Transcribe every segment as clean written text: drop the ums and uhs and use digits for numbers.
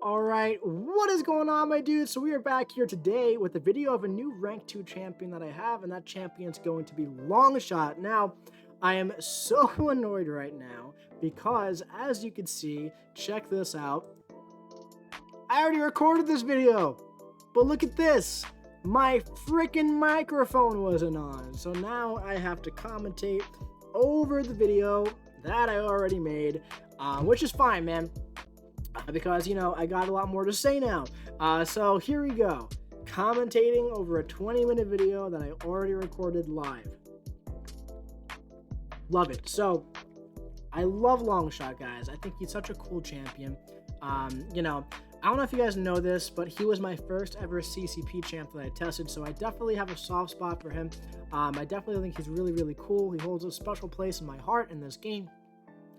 Alright, what is going on, my dudes? So we are back here today with a video of a new rank 2 champion that I have, and that champion's going to be Longshot. Now, I am so annoyed right now because, as you can see, check this out. I already recorded this video, but look at this. My freaking microphone wasn't on, so now I have to commentate over the video that I already made, which is fine, man. Because, you know, I got a lot more to say now. So here we go. Commentating over a 20-minute video that I already recorded live. Love it. So, I love Longshot, guys. I think he's such a cool champion. You know, I don't know if you guys know this, but he was my first ever CCP champ that I tested, so I definitely have a soft spot for him. I definitely think he's really, really cool. He holds a special place in my heart in this game.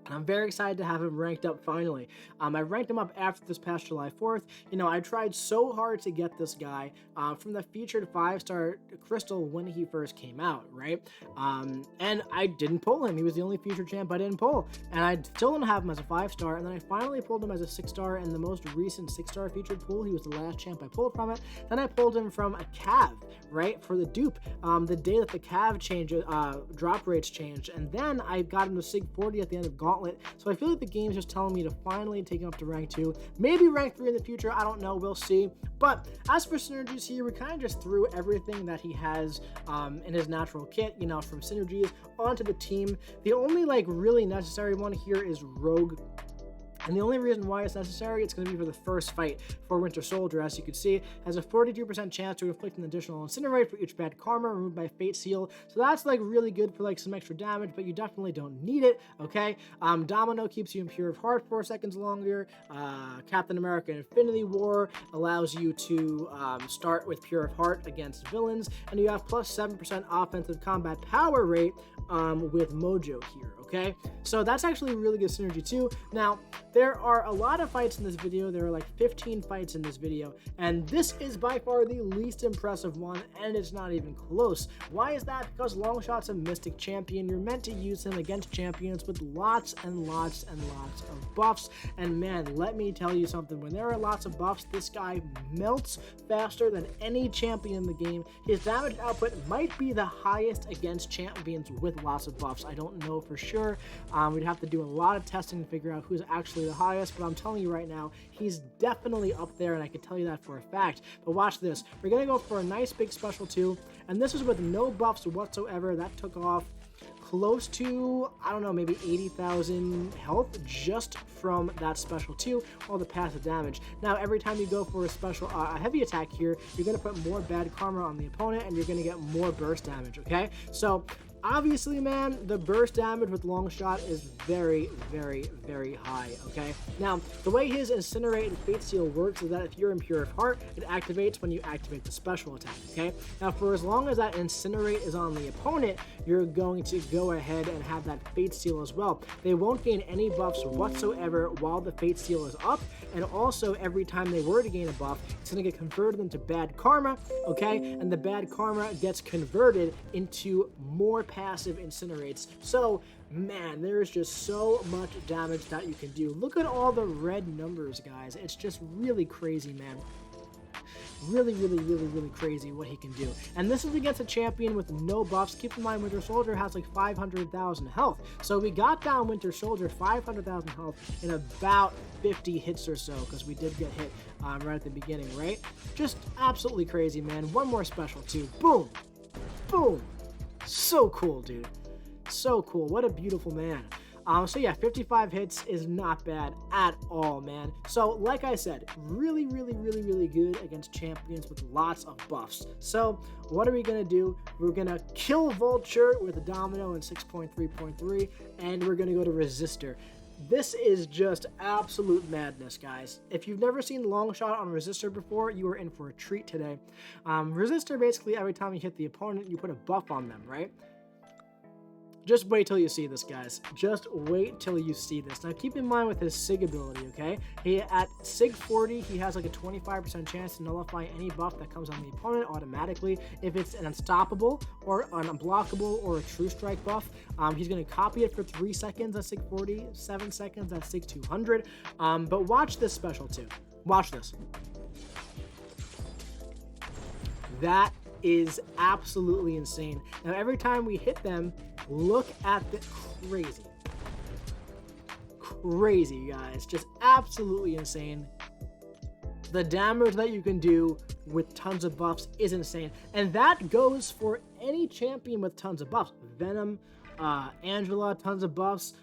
And I'm very excited to have him ranked up finally. I ranked him up after this past July 4th. You know, I tried so hard to get this guy from the featured 5-star crystal when he first came out, right? And I didn't pull him. He was the only featured champ I didn't pull. And I still didn't have him as a 5-star. And then I finally pulled him as a 6-star in the most recent 6-star featured pool. He was the last champ I pulled from it. Then I pulled him from a Cav, right, for the dupe. The day that the Cav drop rates changed. And then I got him to Sig 40 at the end of Gauntlet. So I feel like the game's just telling me to finally take him up to rank 2, maybe rank 3 in the future. I don't know, we'll see. But as for synergies here, we kind of just threw everything that he has in his natural kit, you know, from synergies onto the team. The only like really necessary one here is Rogue. And the only reason why it's necessary, it's going to be for the first fight for Winter Soldier. As you can see, has a 42% chance to inflict an additional incinerate for each bad karma removed by Fate Seal. So that's like really good for like some extra damage, but you definitely don't need it, okay? Domino keeps you in Pure of Heart 4 seconds longer. Captain America Infinity War allows you to start with Pure of Heart against villains. And you have plus 7% offensive combat power rate with Mojo here, okay? So that's actually a really good synergy too. Now, there are a lot of fights in this video. There are like 15 fights in this video, and this is by far the least impressive one, and it's not even close. Why is that? Because Longshot's a Mystic champion. You're meant to use him against champions with lots and lots and lots of buffs, and man, let me tell you something. When there are lots of buffs, this guy melts faster than any champion in the game. His damage output might be the highest against champions with lots of buffs. I don't know for sure. We'd have to do a lot of testing to figure out who's actually the highest, but I'm telling you right now, he's definitely up there, and I can tell you that for a fact. But watch this. We're going to go for a nice big special 2, and this is with no buffs whatsoever. That took off close to, I don't know, maybe 80,000 health just from that special 2, all the passive damage. Now, every time you go for a special a heavy attack here, you're going to put more bad karma on the opponent, and you're going to get more burst damage, okay? So, obviously, man, the burst damage with Longshot is very, very, very high, okay? Now, the way his Incinerate and Fate Seal works is that if you're in Pure of Heart, it activates when you activate the special attack, okay? Now, for as long as that Incinerate is on the opponent, you're going to go ahead and have that Fate Seal as well. They won't gain any buffs whatsoever while the Fate Seal is up, and also every time they were to gain a buff, it's going to get converted into bad karma, okay? And the bad karma gets converted into more passive incinerates. So, man, there is just so much damage that you can do. Look at all the red numbers, guys. It's just really crazy, man. Really, really, really, really crazy what he can do. And this is against a champion with no buffs. Keep in mind, Winter Soldier has like 500,000 health. So we got down Winter Soldier 500,000 health in about 50 hits or so, because we did get hit right at the beginning, right? Just absolutely crazy, man. One more special, too. Boom! Boom! So cool, dude. So cool. What a beautiful man. So yeah, 55 hits is not bad at all, man. So like I said, really, really, really, really good against champions with lots of buffs. So what are we going to do? We're going to kill Vulture with a Domino in 6.3.3, and we're going to go to Resistor. This is just absolute madness, guys. If you've never seen Longshot on Resistor before, you are in for a treat today. Resistor, basically, every time you hit the opponent, you put a buff on them, right? Just wait till you see this, guys. Just wait till you see this. Now, keep in mind with his Sig ability, okay? At Sig 40, he has like a 25% chance to nullify any buff that comes on the opponent automatically. If it's an Unstoppable or an Unblockable or a True Strike buff, he's going to copy it for 3 seconds at Sig 40, 7 seconds at Sig 200. But watch this special too. Watch this. That is absolutely insane. Now, every time we hit them, look at the crazy. Crazy, guys. Just absolutely insane. The damage that you can do with tons of buffs is insane. And that goes for any champion with tons of buffs. Venom, Angela, tons of buffs.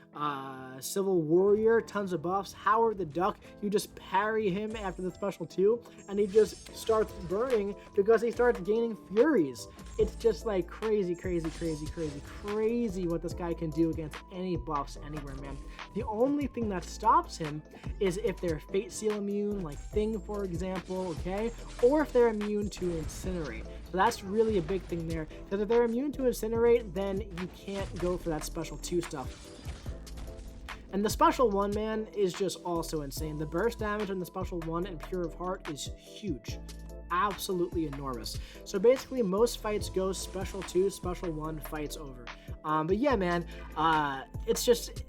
Civil Warrior, tons of buffs. Howard the Duck, you just parry him after the special 2, and he just starts burning because he starts gaining furies. It's just like crazy what this guy can do against any buffs anywhere, man. The only thing that stops him is if they're Fate Seal immune, like Thing, for example, okay? Or if they're immune to Incinerate. So that's really a big thing there. Because if they're immune to Incinerate, then you can't go for that special 2 stuff. And the special 1, man, is just also insane. The burst damage on the special 1 and Pure of Heart is huge. Absolutely enormous. So basically, most fights go special 2, special 1, fights over. But yeah, man, it's just...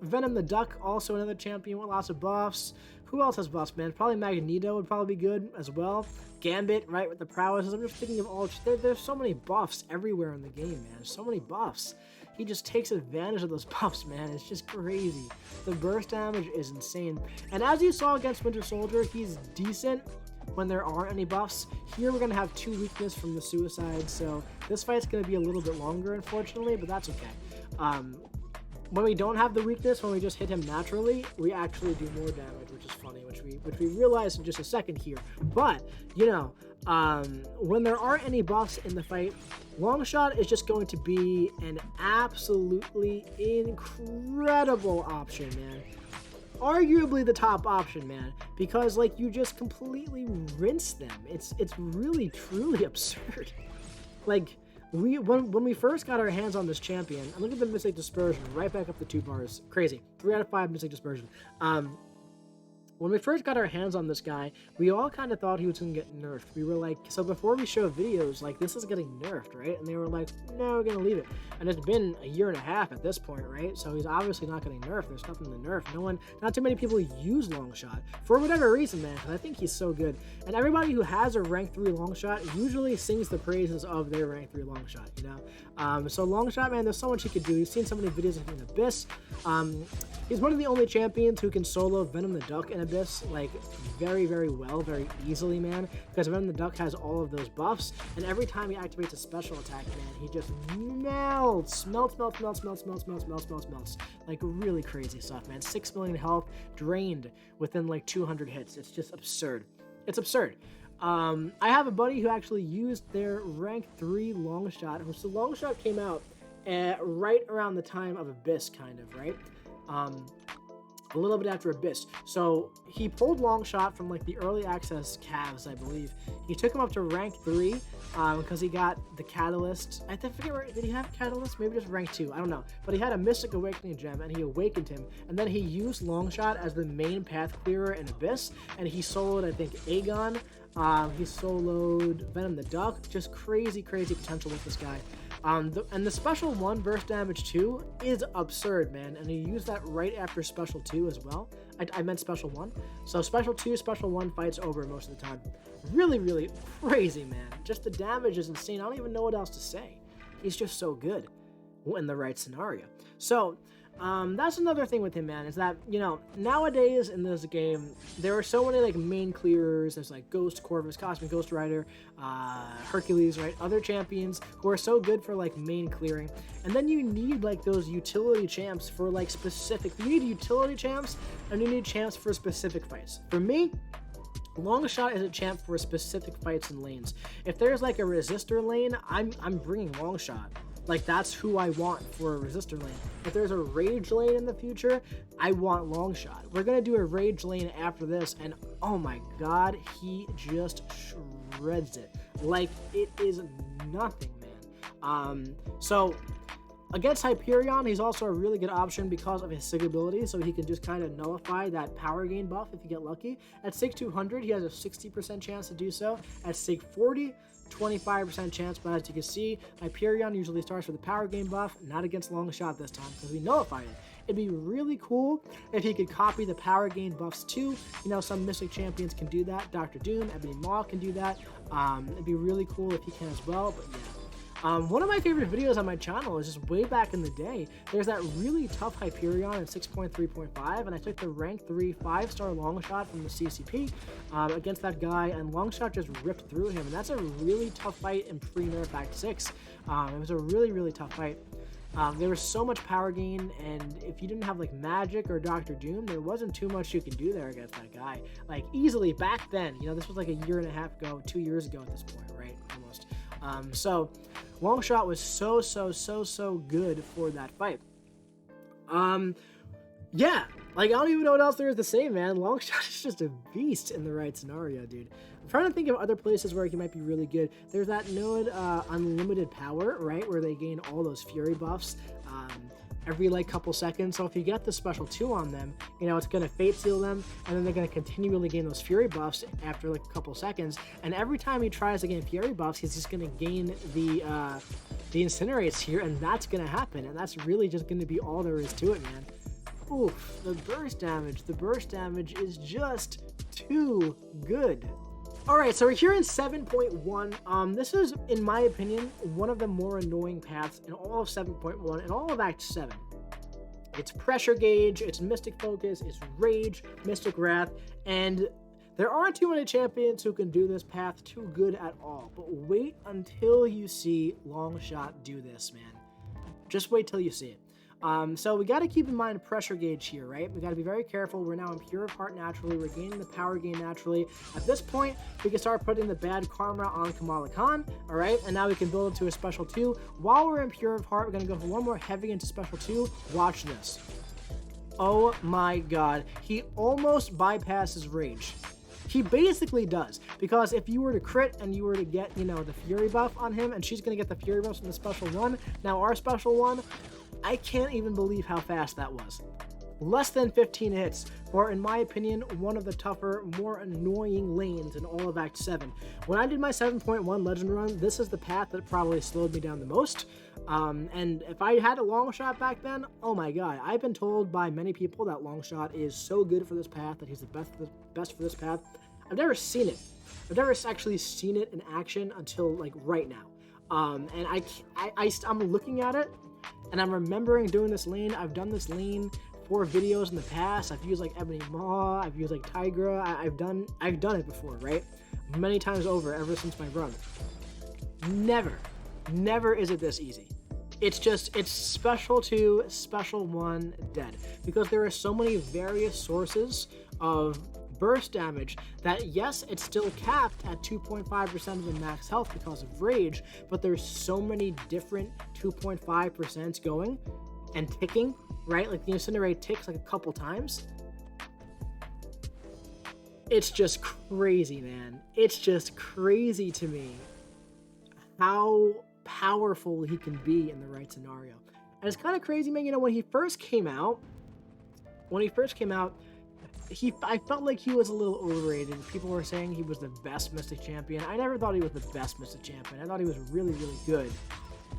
Venom the Duck, also another champion with lots of buffs. Who else has buffs, man? Probably Magneto would probably be good as well. Gambit, right, with the prowess. I'm just thinking of all... There's so many buffs everywhere in the game, man. There's so many buffs. He just takes advantage of those buffs, man. It's just crazy. The burst damage is insane. And as you saw against Winter Soldier, he's decent when there aren't any buffs. Here we're going to have 2 weakness from the suicide, so this fight's going to be a little bit longer, unfortunately, but that's okay. When we don't have the weakness, when we just hit him naturally, we actually do more damage, which is funny, which we realize in just a second here. But, you know, when there aren't any buffs in the fight, Longshot is just going to be an absolutely incredible option, man. Arguably the top option, man, because like you just completely rinse them. It's really truly absurd. Like when we first got our hands on this champion, and look at the Mystic Dispersion right back up the 2 bars. Crazy. 3 out of 5 Mystic Dispersion. When we first got our hands on this guy, we all kind of thought he was going to get nerfed. We were like, so before we show videos, like, this is getting nerfed, right? And they were like, no, we're going to leave it. And it's been a year and a half at this point, right? So he's obviously not getting nerfed. There's nothing to nerf. Not too many people use Longshot. For whatever reason, man, because I think he's so good. And everybody who has a rank 3 Longshot usually sings the praises of their rank 3 Longshot, you know? So Longshot, man, there's so much he could do. You've seen so many videos of him in Abyss. He's one of the only champions who can solo Venom the Duck in Abyss, like, very, very well, very easily, man, because Venom the Duck has all of those buffs, and every time he activates a special attack, man, he just melts, like, really crazy stuff, man. 6 million health drained within, like, 200 hits. It's just absurd. It's absurd. I have a buddy who actually used their rank 3 Longshot. So Longshot came out right around the time of Abyss, kind of, right? A little bit after Abyss. So he pulled Longshot from like the early access calves, I believe. He took him up to rank 3 because he got the Catalyst. I forget, did he have Catalyst? Maybe just rank 2. I don't know. But he had a Mystic Awakening gem and he awakened him. And then he used Longshot as the main path clearer in Abyss. And he soloed, I think, Aegon. He soloed Venom the Duck. Just crazy potential with this guy. And the special 1 burst damage 2 is absurd, man. And he used that right after special 2 as well. I meant special 1. So special 2, special 1 fights over most of the time. Really crazy, man. Just the damage is insane. I don't even know what else to say. He's just so good in the right scenario. So that's another thing with him, man, is that, you know, nowadays in this game, there are so many, like, main clearers. There's, like, Ghost, Corvus, Cosmic Ghost Rider, Hercules, right? Other champions who are so good for, like, main clearing. And then you need, like, those utility champs for, like, specific... You need utility champs, and you need champs for specific fights. For me, Longshot is a champ for specific fights and lanes. If there's, like, a resistor lane, I'm bringing Longshot. Like, that's who I want for a resistor lane. If there's a rage lane in the future, I want Longshot. We're going to do a rage lane after this, and oh my god, he just shreds it. Like, it is nothing, man. So, against Hyperion, he's also a really good option because of his Sig ability, so he can just kind of nullify that power gain buff if you get lucky. At Sig 200, he has a 60% chance to do so. At Sig 40, 25% chance, but as you can see, Hyperion usually starts with the power gain buff, not against Longshot this time, because we nullified it. It'd be really cool if he could copy the power gain buffs too. You know, some Mystic champions can do that. Dr. Doom, Ebony Maw can do that. It'd be really cool if he can as well, but yeah. One of my favorite videos on my channel is just way back in the day. There's that really tough Hyperion in 6.3.5, and I took the rank 3 5-star Longshot from the CCP against that guy, and Longshot just ripped through him, and that's a really tough fight in pre-nerf Act 6. It was a really, really tough fight. There was so much power gain, and if you didn't have like Magic or Dr. Doom, there wasn't too much you could do there against that guy. Like easily back then, you know, this was like a year and a half ago, 2 years ago at this point, right? Almost. So Longshot was so good for that fight. Yeah, like I don't even know what else there is to say, man. Longshot is just a beast in the right scenario, dude. I'm trying to think of other places where he might be really good. There's that node Unlimited Power, right, where they gain all those Fury buffs every like couple seconds. So if you get the special 2 on them, you know, it's gonna Fate Seal them, and then they're gonna continually gain those Fury buffs after like a couple seconds. And every time he tries to gain Fury buffs, he's just gonna gain the Incinerates here, and that's gonna happen. And that's really just gonna be all there is to it, man. Oof, the burst damage. The burst damage is just too good. Alright, so we're here in 7.1. This is, in my opinion, one of the more annoying paths in all of 7.1 and all of Act 7. It's Pressure Gauge, it's Mystic Focus, it's Rage, Mystic Wrath, and there aren't too many champions who can do this path too good at all. But wait until you see Longshot do this, man. Just wait till you see it. So we got to keep in mind Pressure Gauge here, right? We got to be very careful. We're now in Pure of Heart naturally. We're gaining the power gain naturally. At this point, we can start putting the bad karma on Kamala Khan, all right? And now we can build into a special 2. While we're in Pure of Heart, we're going to go for one more heavy into special 2. Watch this. Oh my god. He almost bypasses Rage. He basically does, because if you were to crit and you were to get, you know, the Fury buff on him, and she's going to get the Fury buff from the special 1, now our special 1, I can't even believe how fast that was. Less than 15 hits for, in my opinion, one of the tougher, more annoying lanes in all of Act 7. When I did my 7.1 Legend run, this is the path that probably slowed me down the most. And if I had a Longshot back then, oh my god, I've been told by many people that Longshot is so good for this path, that he's the best for this path. I've never seen it. I've never actually seen it in action until like right now. And I'm looking at it, and I'm remembering doing this lane. I've done this lane for videos in the past. I've used like Ebony Maw, I've used like Tigra. I've done it before, right? Many times over, ever since my run. Never is it this easy. It's special 2, special 1, dead. Because there are so many various sources of burst damage that, yes, it's still capped at 2.5% of the max health because of Rage, but there's so many different 2.5% going and ticking, right? Like the Incinerate ticks like a couple times. It's just crazy, man. It's just crazy to me how powerful he can be in the right scenario. And it's kind of crazy, man. You know, when he first came out, I felt like he was a little overrated. People were saying he was the best Mystic champion. I never thought he was the best Mystic champion. I thought he was really, really good.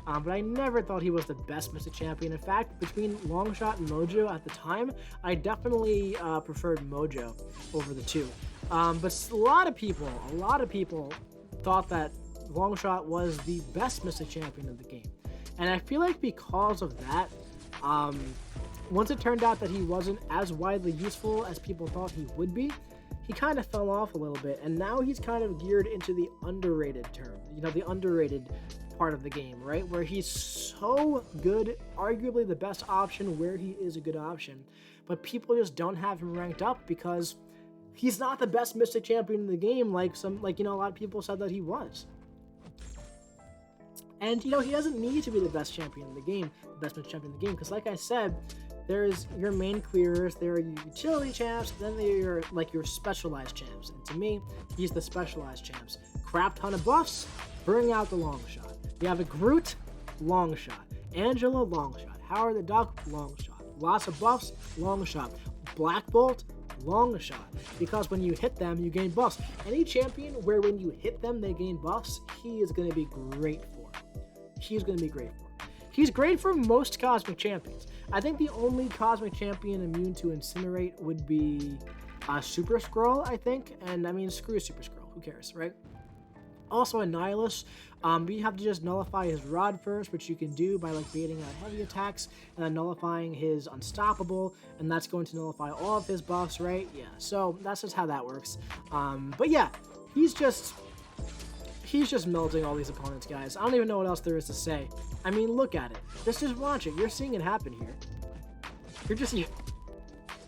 But I never thought he was the best Mystic champion. In fact, between Longshot and Mojo at the time, I definitely preferred Mojo over the 2. But a lot of people thought that Longshot was the best Mystic champion of the game. And I feel like because of that, once it turned out that he wasn't as widely useful as people thought he would be, he kind of fell off a little bit, and now he's kind of geared into the underrated term, you know, the underrated part of the game, right? Where he's so good, arguably the best option where he is a good option, but people just don't have him ranked up because he's not the best Mystic champion in the game like a lot of people said that he was. And, you know, he doesn't need to be the best champion in the game, the best Mystic champion in the game, because like I said, there's your main clearers, there are your utility champs, then there are your specialized champs. And to me, he's the specialized champs. Crap ton of buffs, bring out the Longshot. You have a Groot, Longshot. Angela, Longshot. Howard the Duck, Longshot. Lots of buffs, Longshot. Black Bolt, Longshot. Because when you hit them, you gain buffs. Any champion where when you hit them, they gain buffs, he is going to be great for. He's going to be great for. He's great for most Cosmic Champions. I think the only Cosmic Champion immune to Incinerate would be Super Scroll, I think. And I mean, screw Super Scroll. Who cares, right? Also, Annihilus, you have to just nullify his Rod first, which you can do by like baiting out heavy attacks and then nullifying his Unstoppable, and that's going to nullify all of his buffs, right? Yeah, so that's just how that works. But yeah, he's just melting all these opponents, guys. I don't even know what else there is to say. I mean, look at it. Just watch it. You're seeing it happen here.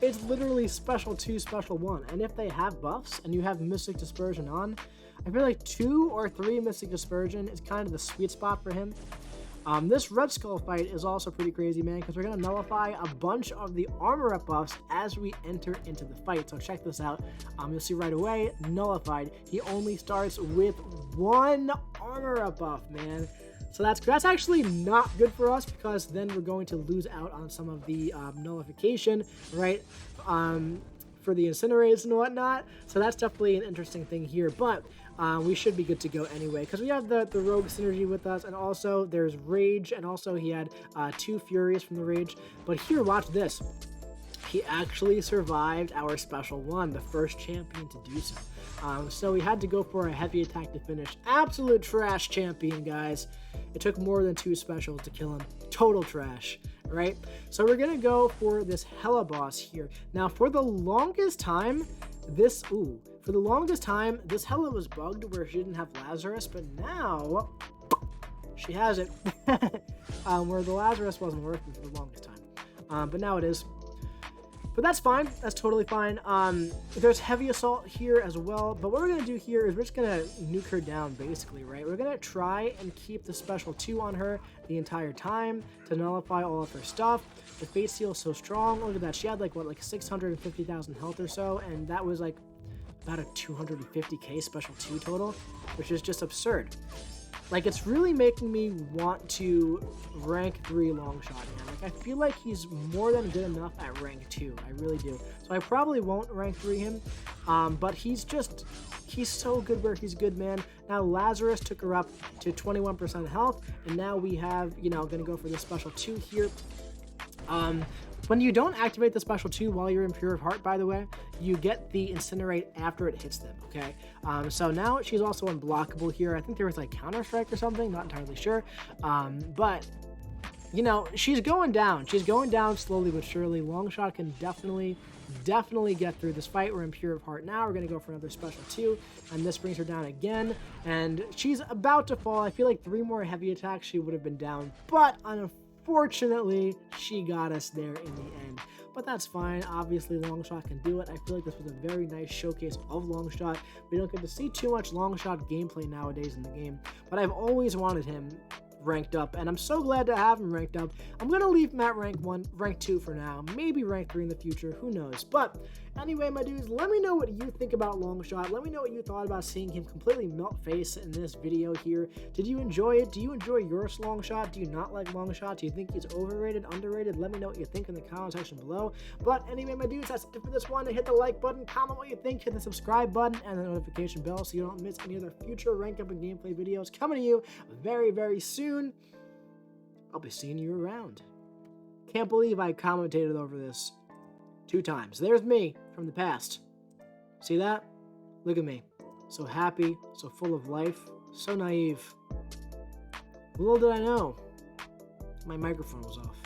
It's literally Special 2, Special 1, and if they have buffs and you have Mystic Dispersion on, I feel like 2 or 3 Mystic Dispersion is kind of the sweet spot for him. This Red Skull fight is also pretty crazy, man, because we're going to nullify a bunch of the armor up buffs as we enter into the fight. So check this out. You'll see right away, nullified. He only starts with 1 armor up buff, man. So that's actually not good for us, because then we're going to lose out on some of the nullification, right? For the Incinerators and whatnot. So that's definitely an interesting thing here, but we should be good to go anyway, because we have the Rogue Synergy with us, and also there's Rage, and also he had 2 Furies from the Rage. But here, watch this. He actually survived our Special 1, the first champion to do so. So we had to go for a heavy attack to finish. Absolute trash champion, guys. It took more than 2 specials to kill him. Total trash, right? So we're going to go for this Hela boss here. Now, for the longest time, this Hela was bugged where she didn't have Lazarus, but now she has it. Where the Lazarus wasn't working for the longest time. But now it is. But that's fine. That's totally fine. There's Heavy Assault here as well. But what we're going to do here is we're just going to nuke her down, basically, right? We're going to try and keep the Special 2 on her the entire time to nullify all of her stuff. The Fate Seal is so strong. Look at that. She had, like, what, like 650,000 health or so. And that was, like, about a 250k Special 2 total, which is just absurd. Like, it's really making me want to rank 3 Longshot, man. Like, I feel like he's more than good enough at rank 2. I really do. So I probably won't rank 3 him. But he's so good where he's good, man. Now, Lazarus took her up to 21% health. And now we have, gonna go for the Special 2 here. When you don't activate the Special 2 while you're in Pure of Heart, by the way, you get the Incinerate after it hits them, okay? So now she's also unblockable here. I think there was like Counter-Strike or something, not entirely sure. But, she's going down. She's going down slowly but surely. Longshot can definitely get through this fight. We're in Pure of Heart now. We're going to go for another Special 2, and this brings her down again. And she's about to fall. I feel like 3 more heavy attacks, she would have been down. But unfortunately, she got us there in the end. But that's fine. Obviously, Longshot can do it. I feel like this was a very nice showcase of Longshot. We don't get to see too much Longshot gameplay nowadays in the game, but I've always wanted him ranked up, and I'm so glad to have him ranked up. I'm going to leave him at rank 2 for now. Maybe rank 3 in the future. Who knows? But anyway, my dudes, let me know what you think about Longshot. Let me know what you thought about seeing him completely melt face in this video here. Did you enjoy it? Do you enjoy your Longshot? Do you not like Longshot? Do you think he's overrated, underrated? Let me know what you think in the comment section below. But anyway, my dudes, that's it for this one. Hit the like button, comment what you think, hit the subscribe button, and the notification bell so you don't miss any other future rank up and gameplay videos coming to you very, very soon. I'll be seeing you around. Can't believe I commentated over this 2 times. There's me from the past. See that? Look at me. So happy, so full of life, so naive. Little did I know, my microphone was off.